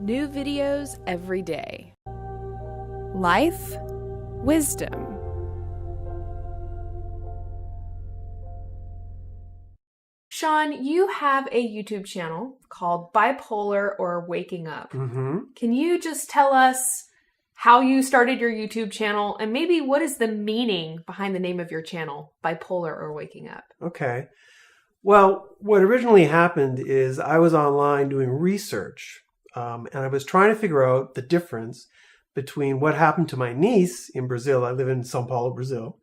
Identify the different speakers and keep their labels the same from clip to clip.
Speaker 1: New videos every day. Life, wisdom. Sean, you have a YouTube channel called Bipolar or Waking Up.
Speaker 2: Mm-hmm.
Speaker 1: Can you just tell us how you started your YouTube channel and maybe what is the meaning behind the name of your channel, Bipolar or Waking Up?
Speaker 2: Okay. Well, what originally happened is I was online doing research, and I was trying to figure out the difference between what happened to my niece in Brazil. I live in São Paulo, Brazil.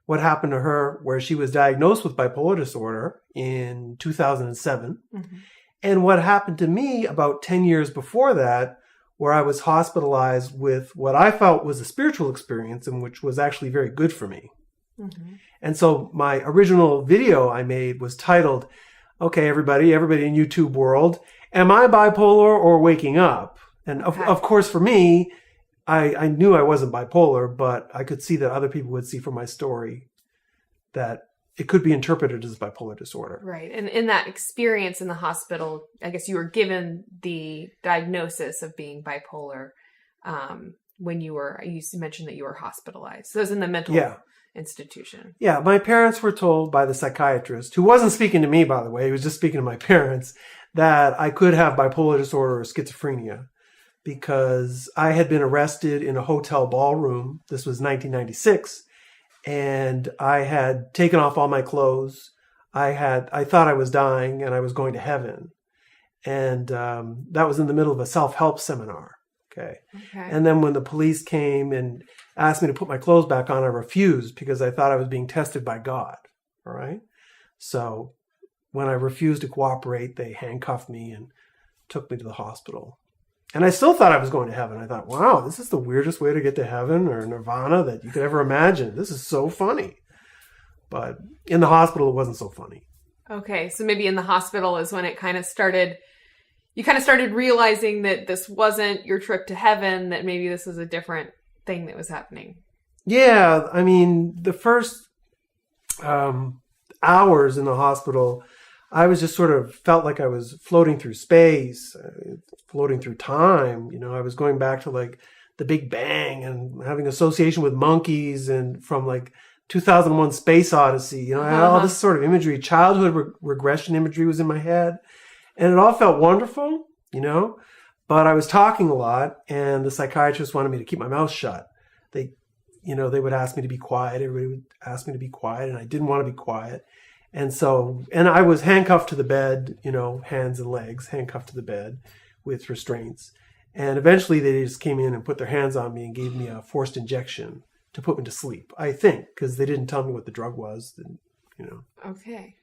Speaker 2: What happened to her where she was diagnosed with bipolar disorder in 2007, and what happened to me about 10 years before that, where I was hospitalized with what I felt was a spiritual experience and which was actually very good for me. And so my original video I made was titled, okay, everybody in YouTube world, am I bipolar or waking up? And of course, for me, I knew I wasn't bipolar, but I could see that other people would see from my story that it could be interpreted as bipolar disorder.
Speaker 1: Right. And in that experience in the hospital, I guess you were given the diagnosis of being bipolar when you mentioned that you were hospitalized. So it was in the mental institution.
Speaker 2: Yeah. My parents were told by the psychiatrist, who wasn't speaking to me, by the way, he was just speaking to my parents, that I could have bipolar disorder or schizophrenia because I had been arrested in a hotel ballroom. This was 1996. And I had taken off all my clothes. I thought I was dying and I was going to heaven. And that was in the middle of a self-help seminar. Okay. And then when the police came and asked me to put my clothes back on, I refused because I thought I was being tested by God. All right. So when I refused to cooperate, they handcuffed me and took me to the hospital. And I still thought I was going to heaven. I thought, wow, this is the weirdest way to get to heaven or nirvana that you could ever imagine. This is so funny. But in the hospital, it wasn't so funny.
Speaker 1: Okay. So maybe in the hospital is when it kind of started, you kind of started realizing that this wasn't your trip to heaven, that maybe this was a different thing that was happening. Yeah.
Speaker 2: I mean, the first hours in the hospital, I was just sort of felt like I was floating through space, floating through time. You know, I was going back to like the Big Bang and having association with monkeys and from like 2001 Space Odyssey. You know, I had all this sort of imagery. Childhood regression imagery was in my head. And it all felt wonderful, you know, but I was talking a lot and the psychiatrist wanted me to keep my mouth shut. They would ask me to be quiet. Everybody would ask me to be quiet and I didn't want to be quiet. And I was handcuffed to the bed, you know, hands and legs, handcuffed to the bed with restraints. And eventually they just came in and put their hands on me and gave me a forced injection to put me to sleep, I think, because they didn't tell me what the drug was, and, you know.
Speaker 1: Okay.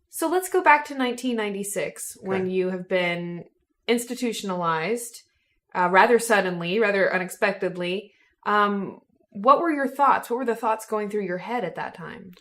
Speaker 1: So let's go back to 1996 when you have been institutionalized rather suddenly, rather unexpectedly. What were your thoughts? What were the thoughts going through your head at that time?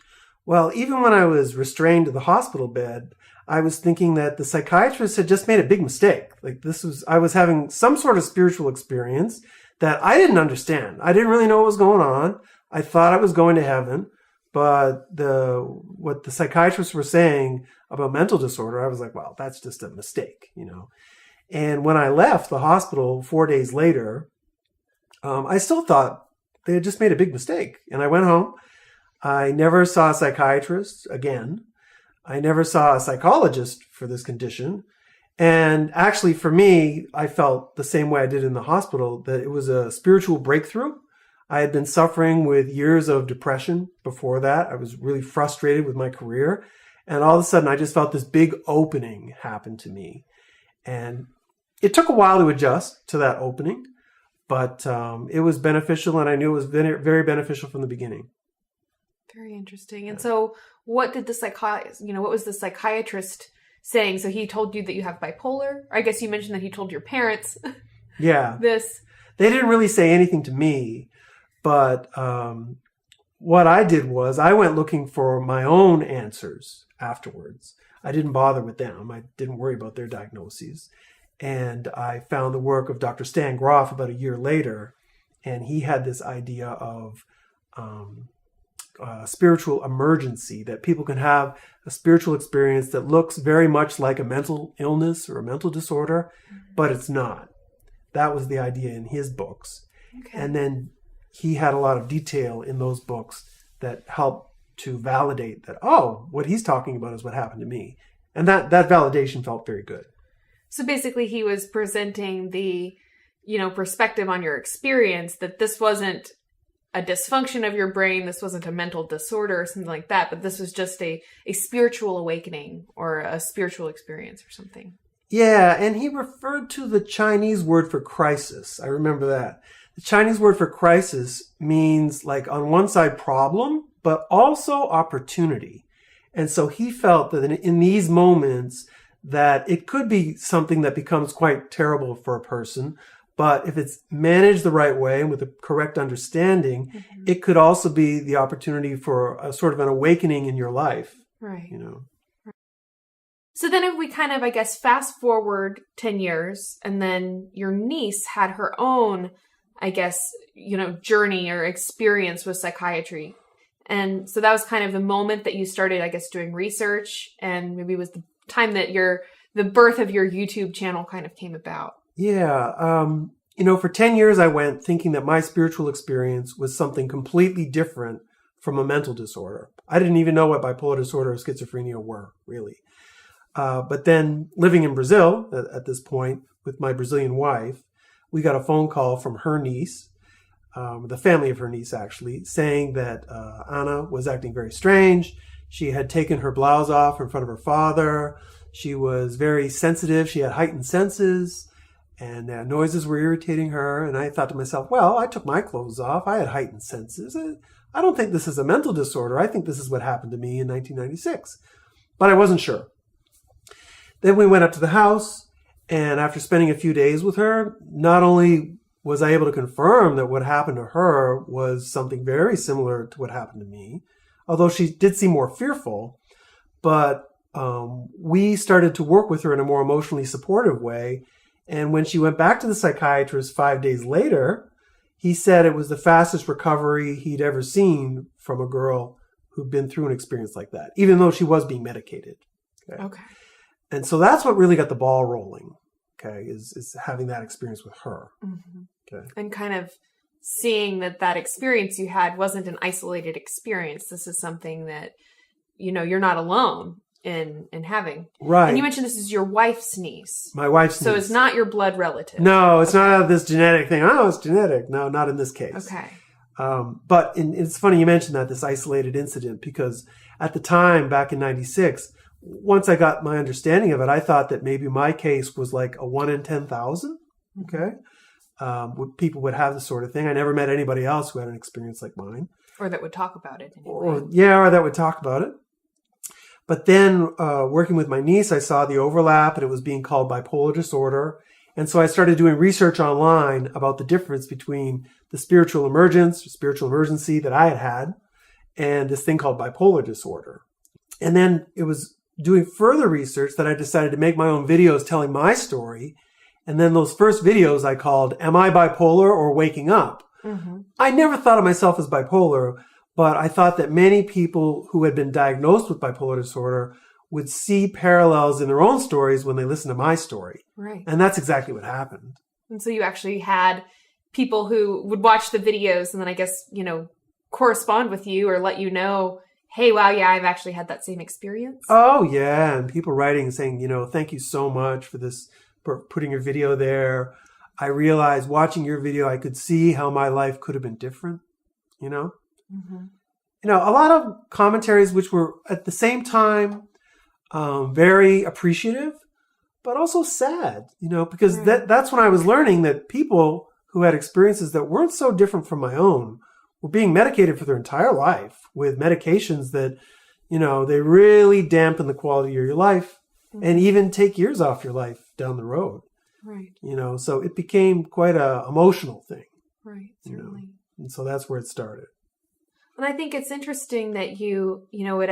Speaker 2: Well, even when I was restrained to the hospital bed, I was thinking that the psychiatrist had just made a big mistake. Like I was having some sort of spiritual experience that I didn't understand. I didn't really know what was going on. I thought I was going to heaven, but what the psychiatrists were saying about mental disorder, I was like, well, that's just a mistake, you know. And when I left the hospital 4 days later, I still thought they had just made a big mistake. And I went home. I never saw a psychiatrist again. I never saw a psychologist for this condition. And actually, for me, I felt the same way I did in the hospital, that it was a spiritual breakthrough. I had been suffering with years of depression before that. I was really frustrated with my career. And all of a sudden, I just felt this big opening happen to me. And it took a while to adjust to that opening, but it was beneficial, and I knew it was very, very beneficial from the beginning.
Speaker 1: Very interesting. And so what was the psychiatrist saying? So he told you that you have bipolar? Or I guess you mentioned that he told your parents. This.
Speaker 2: They didn't really say anything to me, but what I did was I went looking for my own answers afterwards. I didn't bother with them. I didn't worry about their diagnoses. And I found the work of Dr. Stan Grof about a year later, and he had this idea of spiritual emergency, that people can have a spiritual experience that looks very much like a mental illness or a mental disorder, but it's not. That was the idea in his books.
Speaker 1: Okay.
Speaker 2: And then he had a lot of detail in those books that helped to validate that, oh, what he's talking about is what happened to me. And that validation felt very good.
Speaker 1: So basically he was presenting the, perspective on your experience, that this wasn't a dysfunction of your brain, this wasn't a mental disorder or something like that, but this was just a spiritual awakening or a spiritual experience or something.
Speaker 2: Yeah, and he referred to the Chinese word for crisis. I remember that. The Chinese word for crisis means, like, on one side problem, but also opportunity. And so he felt that in these moments that it could be something that becomes quite terrible for a person, but if it's managed the right way and with the correct understanding, it could also be the opportunity for a sort of an awakening in your life.
Speaker 1: Right.
Speaker 2: So
Speaker 1: then if we kind of, I guess, fast forward 10 years, and then your niece had her own, I guess, journey or experience with psychiatry. And so that was kind of the moment that you started, I guess, doing research, and maybe it was the time that the birth of your YouTube channel kind of came about.
Speaker 2: Yeah. For 10 years, I went thinking that my spiritual experience was something completely different from a mental disorder. I didn't even know what bipolar disorder or schizophrenia were, really. But then living in Brazil at this point with my Brazilian wife, we got a phone call from her niece, the family of her niece actually, saying that Anna was acting very strange. She had taken her blouse off in front of her father. She was very sensitive. She had heightened senses, and noises were irritating her. And I thought to myself, well, I took my clothes off. I had heightened senses. I don't think this is a mental disorder. I think this is what happened to me in 1996. But I wasn't sure. Then we went up to the house, and after spending a few days with her, not only was I able to confirm that what happened to her was something very similar to what happened to me, although she did seem more fearful, but we started to work with her in a more emotionally supportive way. And when she went back to the psychiatrist 5 days later, he said it was the fastest recovery he'd ever seen from a girl who'd been through an experience like that, even though she was being medicated.
Speaker 1: Okay.
Speaker 2: And so that's what really got the ball rolling, is having that experience with her.
Speaker 1: Mm-hmm.
Speaker 2: Okay.
Speaker 1: And kind of seeing that experience you had wasn't an isolated experience. This is something that, you're not alone in having.
Speaker 2: Right.
Speaker 1: And you mentioned this is your wife's niece.
Speaker 2: My wife's niece.
Speaker 1: So it's not your blood relative.
Speaker 2: No, it's not this genetic thing. Oh, it's genetic. No, not in this case.
Speaker 1: Okay.
Speaker 2: But it's funny you mentioned this isolated incident, because at the time, back in 96, once I got my understanding of it, I thought that maybe my case was like a 1 in 10,000. Okay. People would have this sort of thing. I never met anybody else who had an experience like mine.
Speaker 1: Or that would talk about it anyway.
Speaker 2: Or that would talk about it. But then working with my niece, I saw the overlap, and it was being called bipolar disorder. And so I started doing research online about the difference between the spiritual emergency that I had, and this thing called bipolar disorder. And then it was doing further research that I decided to make my own videos telling my story. And then those first videos I called, Am I Bipolar or Waking Up?
Speaker 1: Mm-hmm.
Speaker 2: I never thought of myself as bipolar, but I thought that many people who had been diagnosed with bipolar disorder would see parallels in their own stories when they listen to my story.
Speaker 1: Right.
Speaker 2: And that's exactly what happened.
Speaker 1: And so you actually had people who would watch the videos and then I guess, correspond with you or let you know, hey, wow, yeah, I've actually had that same experience.
Speaker 2: Oh, yeah. And people writing and saying, thank you so much for this, for putting your video there. I realized watching your video, I could see how my life could have been different,
Speaker 1: Mm-hmm.
Speaker 2: A lot of commentaries which were at the same time very appreciative, but also sad, because
Speaker 1: Right.
Speaker 2: that's when I was learning that people who had experiences that weren't so different from my own were being medicated for their entire life with medications that, they really dampen the quality of your life and even take years off your life down the road.
Speaker 1: Right.
Speaker 2: So it became quite a emotional thing.
Speaker 1: Right. Certainly.
Speaker 2: And so that's where it started.
Speaker 1: And I think it's interesting that you would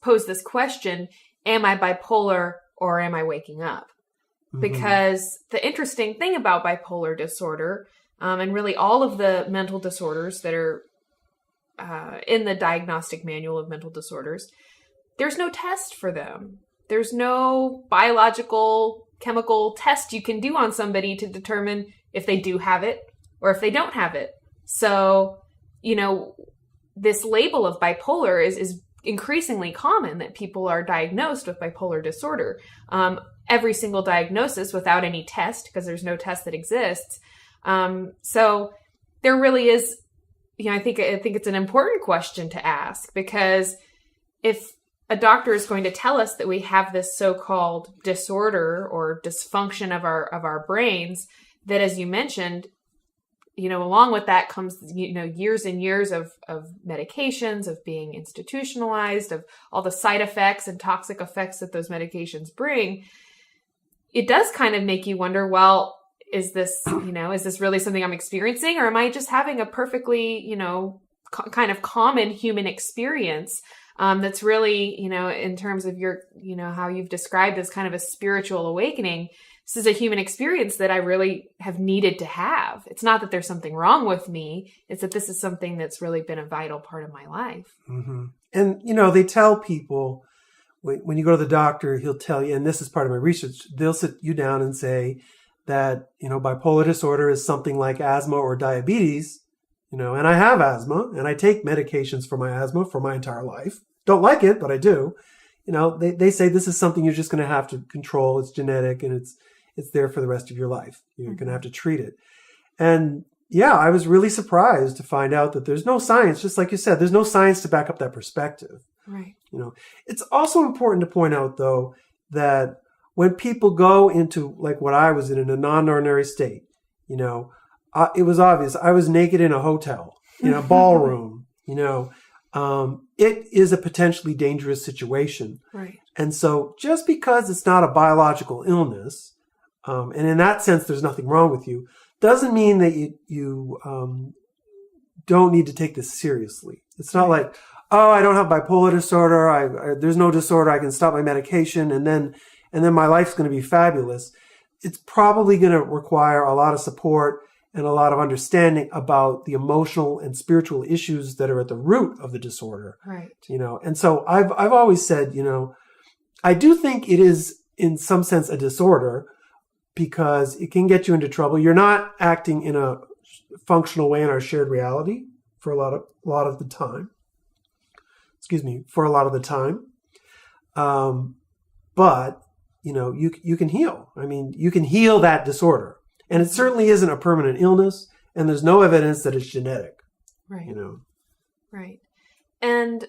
Speaker 1: pose this question, am I bipolar or am I waking up?
Speaker 2: Mm-hmm.
Speaker 1: Because the interesting thing about bipolar disorder, and really all of the mental disorders that are in the diagnostic manual of mental disorders, there's no test for them. There's no biological chemical test you can do on somebody to determine if they do have it or if they don't have it. So, this label of bipolar is increasingly common, that people are diagnosed with bipolar disorder. Every single diagnosis without any test, because there's no test that exists. So there really is, I think it's an important question to ask, because if a doctor is going to tell us that we have this so-called disorder or dysfunction of our brains, that, as you mentioned, along with that comes, years and years of medications, of being institutionalized, of all the side effects and toxic effects that those medications bring. It does kind of make you wonder, well, is this really something I'm experiencing, or am I just having a perfectly, kind of common human experience that's really, in terms of your, how you've described as kind of a spiritual awakening. This is a human experience that I really have needed to have. It's not that there's something wrong with me. It's that this is something that's really been a vital part of my life.
Speaker 2: Mm-hmm. And, they tell people, when you go to the doctor, he'll tell you, and this is part of my research, they'll sit you down and say that, bipolar disorder is something like asthma or diabetes, and I have asthma and I take medications for my asthma for my entire life. Don't like it, but I do. They say this is something you're just going to have to control. It's genetic and it's there for the rest of your life. You're going to have to treat it. And yeah, I was really surprised to find out that there's no science, just like you said, there's no science to back up that perspective.
Speaker 1: Right.
Speaker 2: It's also important to point out, though, that when people go into, like what I was in a non-ordinary state, it was obvious. I was naked in a hotel, in a ballroom, it is a potentially dangerous situation.
Speaker 1: Right.
Speaker 2: And so just because it's not a biological illness, and in that sense, there's nothing wrong with you, doesn't mean that you don't need to take this seriously. It's not like, oh, I don't have bipolar disorder. There's no disorder. I can stop my medication and then my life's going to be fabulous. It's probably going to require a lot of support and a lot of understanding about the emotional and spiritual issues that are at the root of the disorder.
Speaker 1: Right.
Speaker 2: And so I've always said, I do think it is in some sense a disorder because it can get you into trouble. You're not acting in a functional way in our shared reality for a lot of the time. For a lot of the time. But, you can heal. I mean, you can heal that disorder. And it certainly isn't a permanent illness, and there's no evidence that it's genetic.
Speaker 1: Right. Right. And,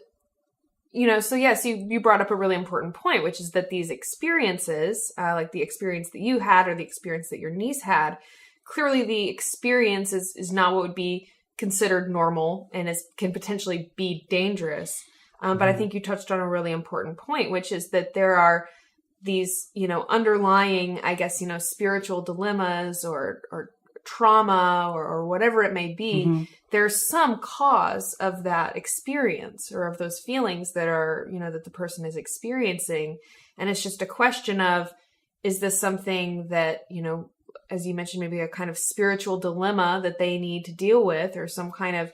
Speaker 1: so yes, you brought up a really important point, which is that these experiences, like the experience that you had or the experience that your niece had, clearly the experience is not what would be considered normal and can potentially be dangerous. But I think you touched on a really important point, which is that there are these, underlying, I guess, spiritual dilemmas or trauma or whatever it may be. Mm-hmm. There's some cause of that experience or of those feelings that are, that the person is experiencing. And it's just a question of, is this something that, as you mentioned, maybe a kind of spiritual dilemma that they need to deal with, or some kind of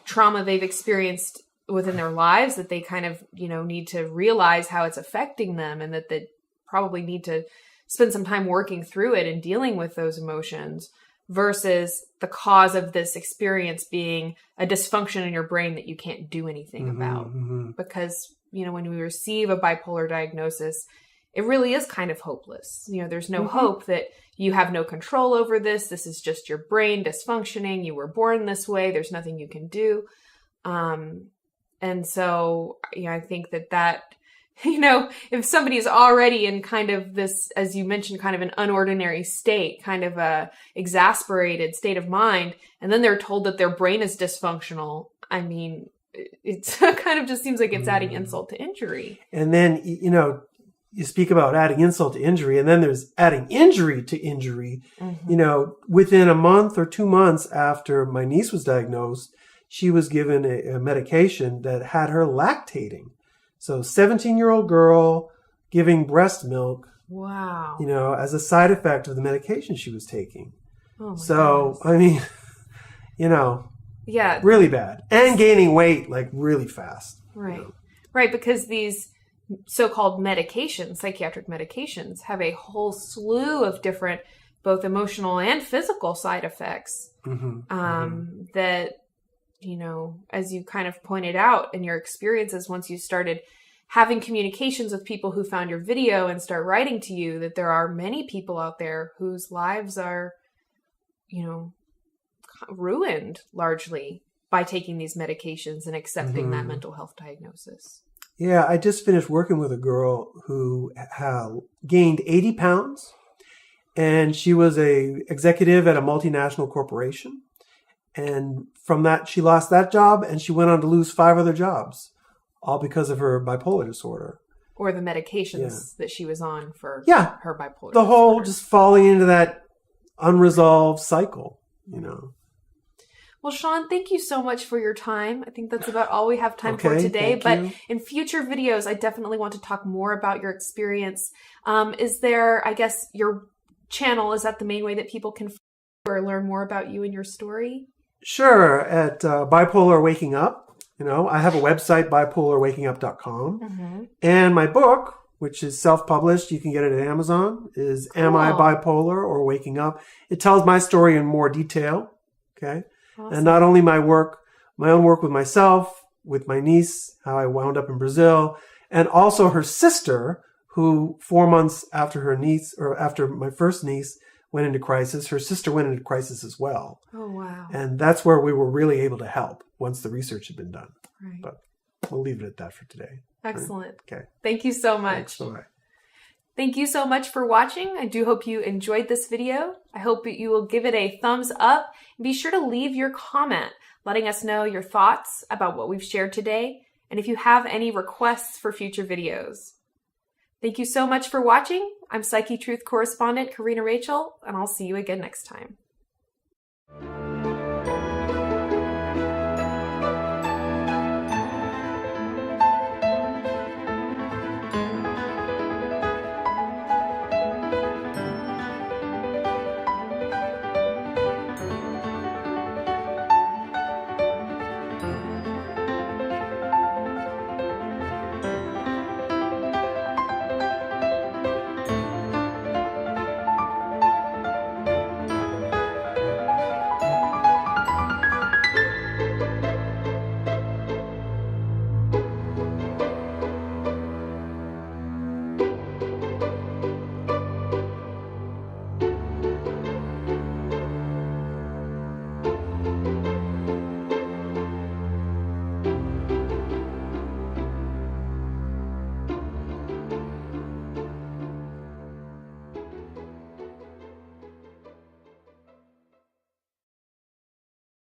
Speaker 1: trauma they've experienced within their lives that they kind of, need to realize how it's affecting them, and that they probably need to spend some time working through it and dealing with those emotions, versus the cause of this experience being a dysfunction in your brain that you can't do anything about. Mm-hmm. Because, when we receive a bipolar diagnosis, it really is kind of hopeless. There's no hope that you have no control over this. This is just your brain dysfunctioning. You were born this way. There's nothing you can do. And so, I think that, if somebody is already in kind of this, as you mentioned, kind of an unordinary state, kind of a exasperated state of mind, and then they're told that their brain is dysfunctional, I mean, it's kind of just seems like it's adding insult to injury.
Speaker 2: And then, you speak about adding insult to injury, and then there's adding injury to injury. Mm-hmm. Within a month or 2 months after my niece was diagnosed, she was given a medication that had her lactating. So 17-year-old girl giving breast milk.
Speaker 1: Wow.
Speaker 2: As a side effect of the medication she was taking.
Speaker 1: Oh my
Speaker 2: so,
Speaker 1: goodness.
Speaker 2: I mean, yeah, really bad. And gaining weight like really fast.
Speaker 1: Right. Right. Because these so-called medications, psychiatric medications, have a whole slew of different, both emotional and physical side effects. That, you know, as you kind of pointed out in your experiences, once you started having communications with people who found your video and start writing to you, that there are many people out there whose lives are, you know, ruined largely by taking these medications and accepting that mental health diagnosis.
Speaker 2: Yeah, I just finished working with a girl who gained 80 pounds, and she was a executive at a multinational corporation. And from that, she lost that job, and she went on to lose 5 other jobs, all because of her bipolar disorder.
Speaker 1: Or the medications that she was on for her bipolar
Speaker 2: the whole
Speaker 1: disorder.
Speaker 2: just falling into that unresolved cycle, you know.
Speaker 1: Well, Sean, thank you so much for your time. I think that's about all we have time for today. But in future videos, I definitely want to talk more about your experience. Is there, I guess, your channel, is that the main way that people can or learn more about you and your story?
Speaker 2: Sure. At Bipolar Waking Up, you know, I have a website, bipolarwakingup.com. And my book, which is self-published, you can get it at Amazon, is Am I Bipolar or Waking Up? It tells my story in more detail. Okay. Awesome. And not only my work, my own work with myself, with my niece, how I wound up in Brazil, and also her sister, who 4 months after her niece, or after my first niece went into crisis, her sister went into crisis as well.
Speaker 1: Oh, wow.
Speaker 2: And that's where we were really able to help once the research had been done.
Speaker 1: Right.
Speaker 2: But we'll leave it at that for today.
Speaker 1: Excellent.
Speaker 2: Right? Okay.
Speaker 1: Thank you so much.
Speaker 2: Thanks. Bye-bye.
Speaker 1: Thank you so much for watching. I do hope you enjoyed this video. I hope that you will give it a thumbs up. And be sure to leave your comment, letting us know your thoughts about what we've shared today, and if you have any requests for future videos. Thank you so much for watching. I'm Psyche Truth correspondent Karina Rachel, and I'll see you again next time.